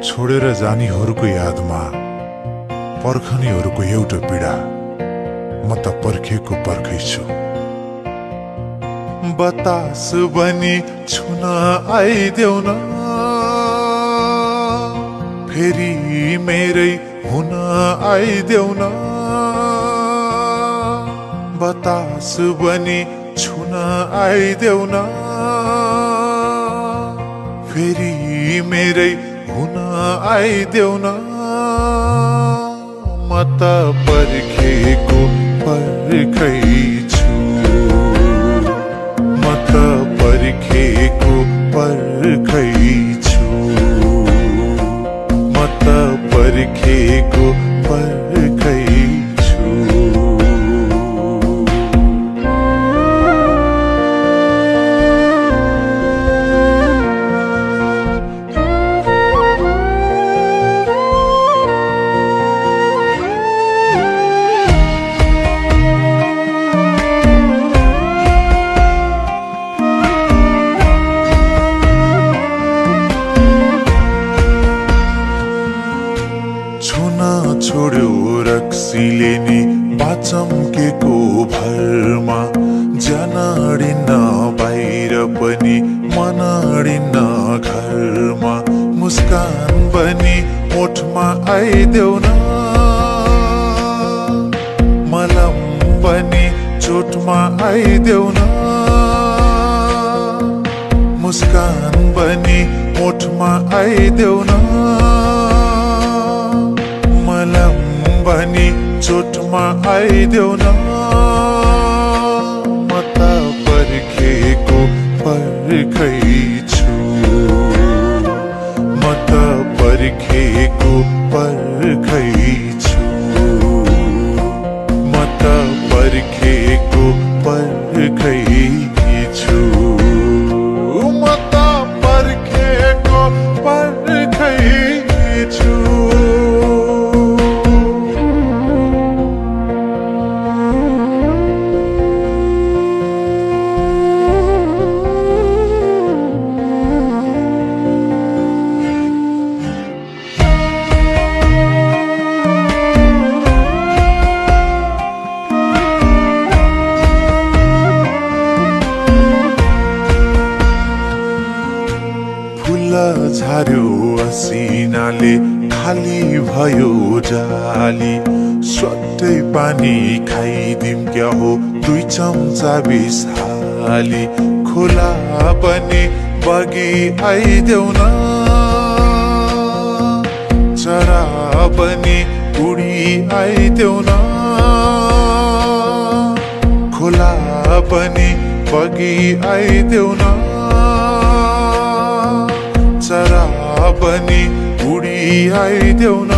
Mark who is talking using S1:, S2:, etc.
S1: छोडेर जानीहरूको यादमा पर्खनीहरूको एउटा पीडा म त पर्खेको पर्खै छु। बतास बनी छुन आइदेऊ न, फेरि मेरै हुन आइदेऊ न। बतास बनी छुन आइदेऊ न, फेरि मेरै हुन आइदेऊ न। म त पर्खेको पर्खै छु, म त पर्खेको पर्खै छु, म त पर्खेको पर्खै छु। छोड्यो रक्सीले नि बाचम्केको भरमा, ज्यान अडिन्न बाहिर पनि मन अडिन्न घरमा। मुस्कान बनी ओठमा आइदेऊ न, मलम बनी चोटमा आइदेऊ न। मुस्कान बनी ओठमा आइदेऊ न, मलम बनी चोटमा आइदेऊ न। म त पर्खेको पर्खै छु, म त पर्खेको पर्खै छु, म त पर्खेको पर्खै छु, म त पर्खेको पर्खै छु। झार्यो असिनाले खाली भयो जाली, स्वाटै पानी खाइदिम क्या हो 2 चम्चा बिस हाली। खोला पनि बगी आइदेऊ न, चरा पनि उडी आइदेऊ न। खोला पनि बगी आइदेऊ न, चरा पनि उडी आइदेऊ न।